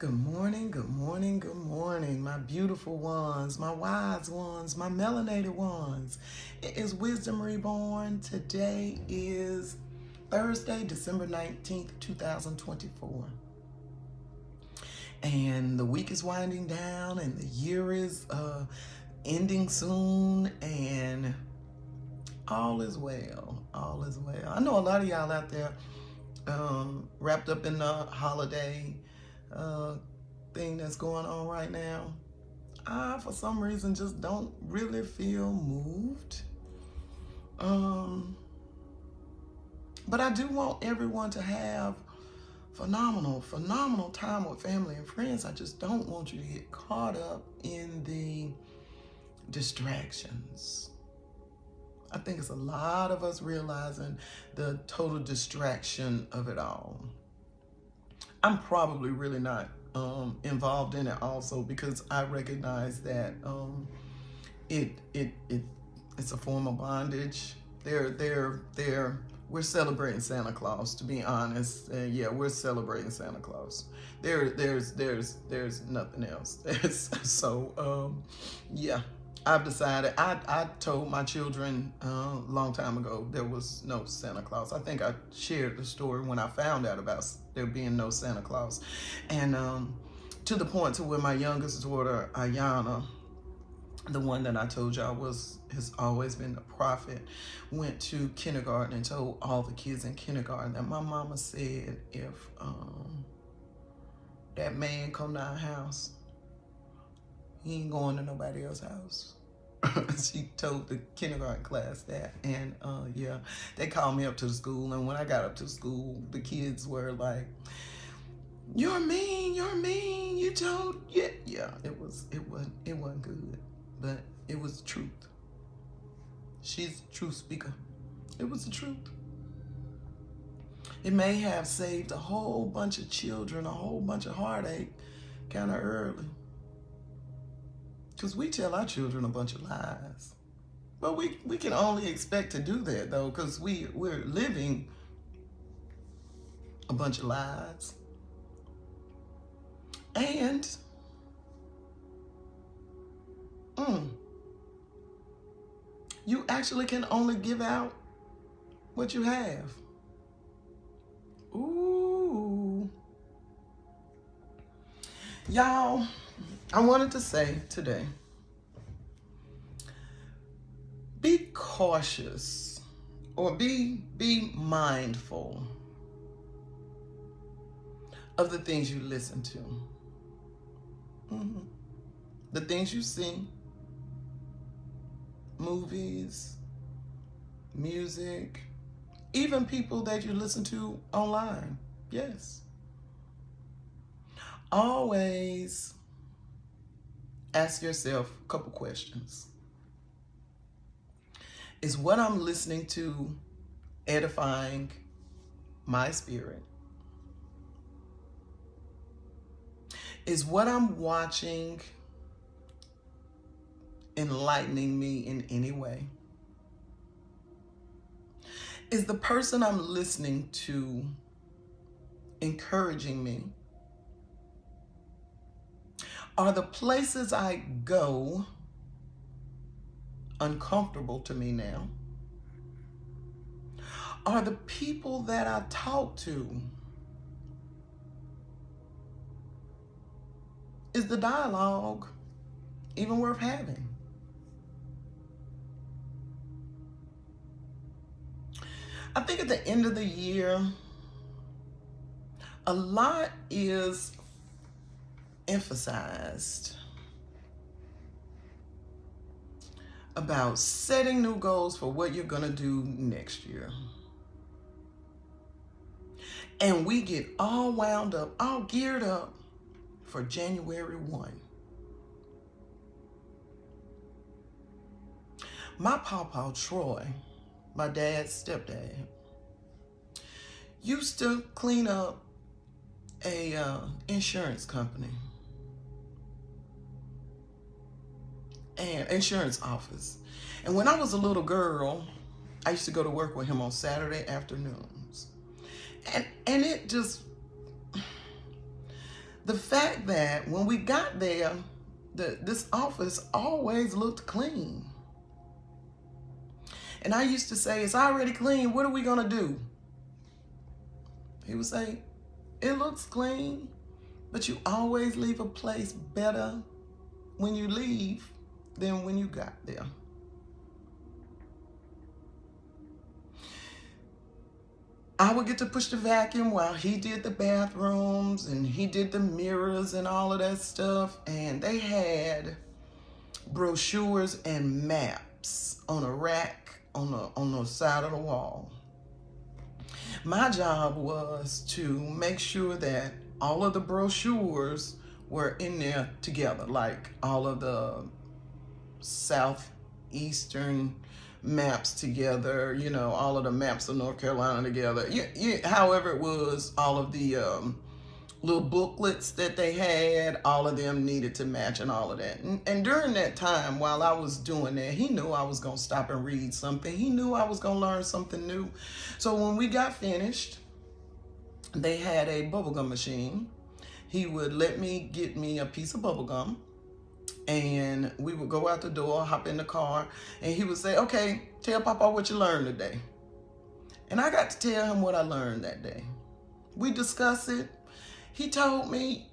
Good morning, good morning, good morning, my beautiful ones, my wise ones, my melanated ones. It is Wisdom Reborn. Today is Thursday, December 19th, 2024. And the week is winding down and the year is ending soon, and all is well. All is well. I know a lot of y'all out there wrapped up in the holiday uh, thing that's going on right now. I, for some reason, just don't really feel moved. But I do want everyone to have phenomenal time with family and friends. I just don't want you to get caught up in the distractions. I think it's a lot of us realizing the total distraction of it all. I'm probably really not involved in it also because I recognize that it's a form of bondage. We're celebrating Santa Claus, to be honest. Yeah, we're celebrating Santa Claus. There's nothing else. Yeah. I've decided, I told my children a long time ago there was no Santa Claus. I think I shared the story when I found out about there being no Santa Claus. And to the point to where my youngest daughter, Ayana, the one that I told y'all has always been the prophet, went to kindergarten and told all the kids in kindergarten that my mama said if that man come to our house, he ain't going to nobody else's house. She told the kindergarten class that, and yeah, they called me up to the school, and when I got up to the school, the kids were like, you're mean, you told, yeah, it wasn't good, but it was the truth. She's the truth speaker. It was the truth. It may have saved a whole bunch of children, a whole bunch of heartache kind of early. Because we tell our children a bunch of lies. But we can only expect to do that, though, because we're living a bunch of lies. And you actually can only give out what you have. Ooh. Y'all, I wanted to say today, be cautious or be mindful of the things you listen to. The things you see, movies, music, even people that you listen to online. Yes. Always ask yourself a couple questions. Is what I'm listening to edifying my spirit? Is what I'm watching enlightening me in any way? Is the person I'm listening to encouraging me? Are the places I go uncomfortable to me now? Are the people that I talk to, is the dialogue even worth having? I think at the end of the year, a lot is emphasized about setting new goals for what you're going to do next year. And we get all wound up, all geared up for January 1. My pawpaw, Troy, my dad's stepdad, used to clean up a insurance company and insurance office. And when I was a little girl, I used to go to work with him on Saturday afternoons. And it just, The fact that when we got there, this office always looked clean. And I used to say, it's already clean. What are we going to do? He would say, it looks clean, but you always leave a place better when you leave than when you got there. I would get to push the vacuum while he did the bathrooms and he did the mirrors and all of that stuff. And they had brochures and maps on a rack on the side of the wall. My job was to make sure that all of the brochures were in there together, like all of the southeastern maps together, you know, all of the maps of North Carolina together. However it was, all of the little booklets that they had, all of them needed to match and all of that. And during that time, while I was doing that, he knew I was going to stop and read something. He knew I was going to learn something new. So when we got finished, they had a bubblegum machine. He would let me get me a piece of bubblegum, and we would go out the door, hop in the car, and he would say, okay, tell Papa what you learned today. And I got to tell him what I learned that day. We discussed it. He told me,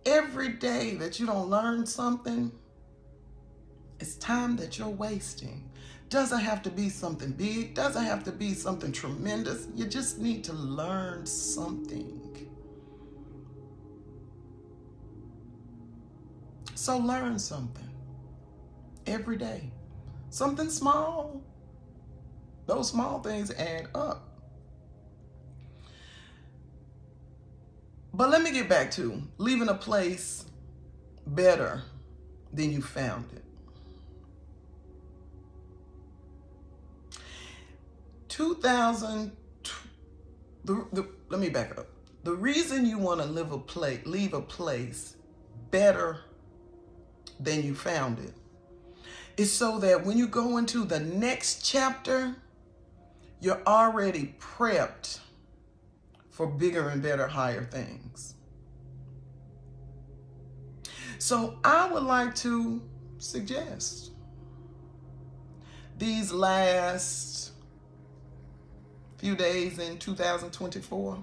every day that you don't learn something, it's time that you're wasting. Doesn't have to be something big, doesn't have to be something tremendous. You just need to learn something. So learn something every day. Something small. Those small things add up. But let me get back to leaving a place better than you found it. Let me back up. The reason you want to leave a place better than you found it is so that when you go into the next chapter, you're already prepped for bigger and better, higher things. So I would like to suggest these last few days in 2024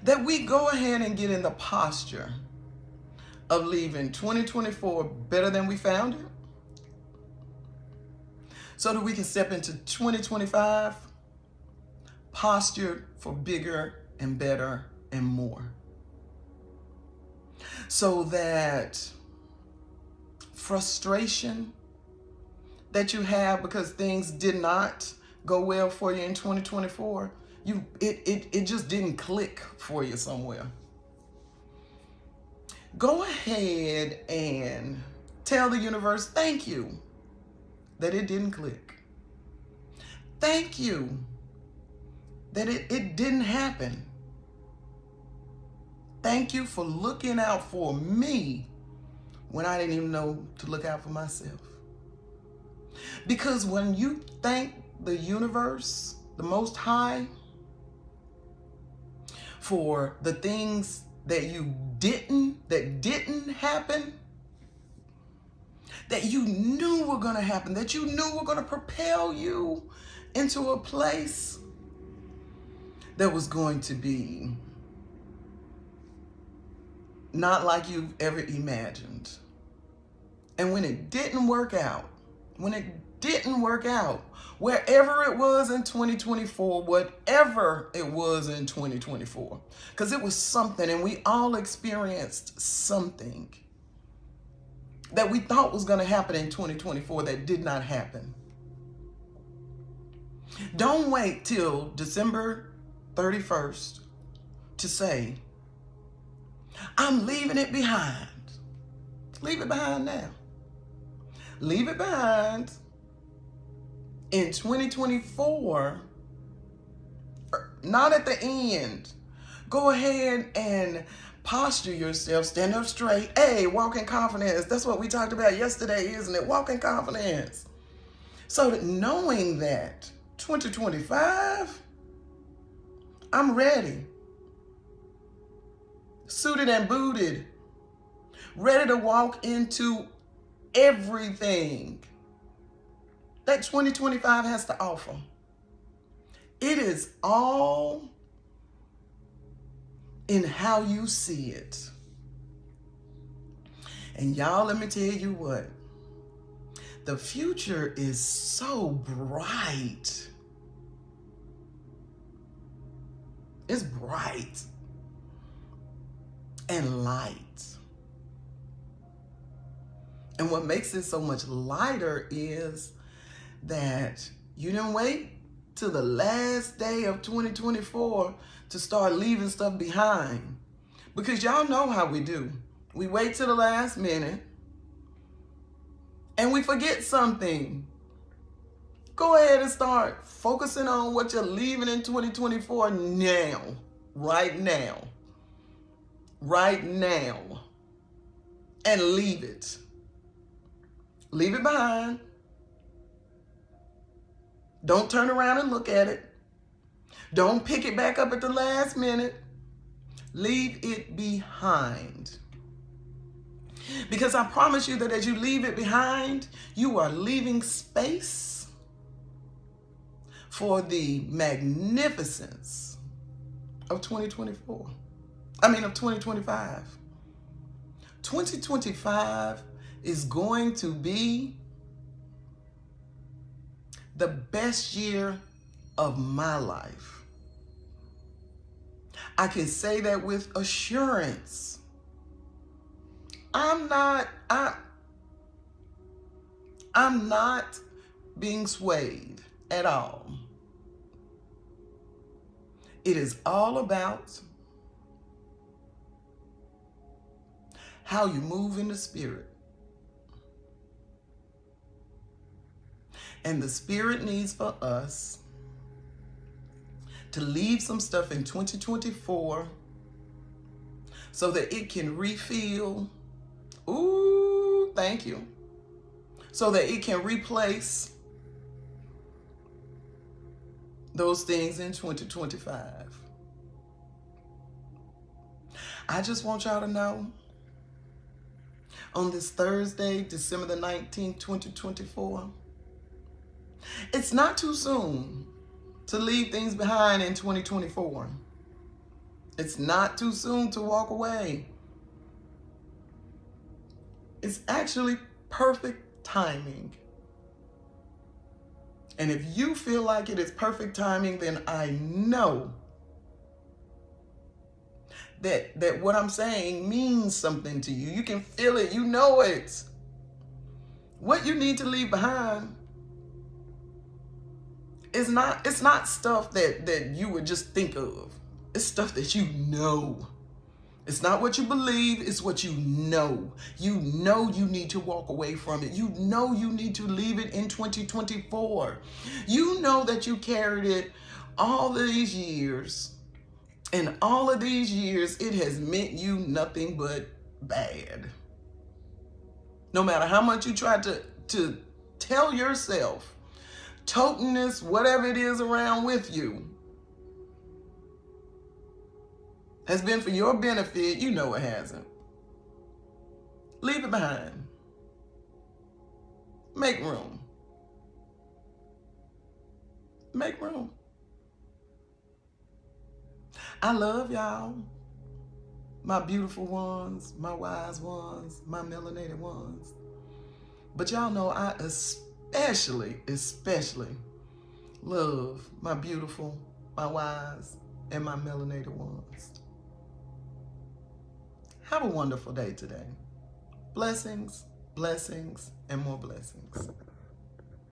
that we go ahead and get in the posture of leaving 2024 better than we found it, so that we can step into 2025 postured for bigger and better and more. So that frustration that you have because things did not go well for you in 2024, it just didn't click for you somewhere. Go ahead and tell the universe, thank you that it didn't click. Thank you that it didn't happen. Thank you for looking out for me when I didn't even know to look out for myself. Because when you thank the universe, the Most High, for the things that didn't happen, that you knew were going to happen, that you knew were going to propel you into a place that was going to be not like you've ever imagined. And when it didn't work out, wherever it was in 2024, whatever it was in 2024, because it was something, and we all experienced something that we thought was going to happen in 2024 that did not happen. Don't wait till December 31st to say, I'm leaving it behind. Leave it behind now. Leave it behind in 2024, not at the end. Go ahead and posture yourself, stand up straight. Hey, walk in confidence. That's what we talked about yesterday, isn't it? Walk in confidence. So that knowing that 2025, I'm ready. suited and booted, ready to walk into everything that 2025 has to offer. It is all in how you see it. And y'all, let me tell you what. The future is so bright. It's bright and light. And what makes it so much lighter is that you didn't wait till the last day of 2024 to start leaving stuff behind. Because y'all know how we do. We wait till the last minute and we forget something. Go ahead and start focusing on what you're leaving in 2024 now. Right now. Right now. And leave it. Leave it behind. Don't turn around and look at it. Don't pick it back up at the last minute. Leave it behind. Because I promise you that as you leave it behind, you are leaving space for the magnificence of 2024. Of 2025. 2025 is going to be the best year of my life. I can say that with assurance. I'm not being swayed at all. It is all about how you move in the spirit. And the spirit needs for us to leave some stuff in 2024 so that it can refill. Ooh, thank you. So that it can replace those things in 2025. I just want y'all to know, on this Thursday, December the 19th, 2024, it's not too soon to leave things behind in 2024. It's not too soon to walk away. It's actually perfect timing. And if you feel like it is perfect timing, then I know that what I'm saying means something to you. You can feel it. You know it. What you need to leave behind it's not stuff that you would just think of. It's stuff that you know. It's not what you believe, it's what you know. You know you need to walk away from it. You know you need to leave it in 2024. You know that you carried it all these years. And all of these years, it has meant you nothing but bad. No matter how much you try to tell yourself, toting this, whatever it is around with you, has been for your benefit, you know it hasn't. Leave it behind. Make room. Make room. I love y'all. My beautiful ones, my wise ones, my melanated ones. But y'all know I especially love my beautiful, my wise, and my melanated ones. Have a wonderful day today. Blessings, blessings, and more blessings.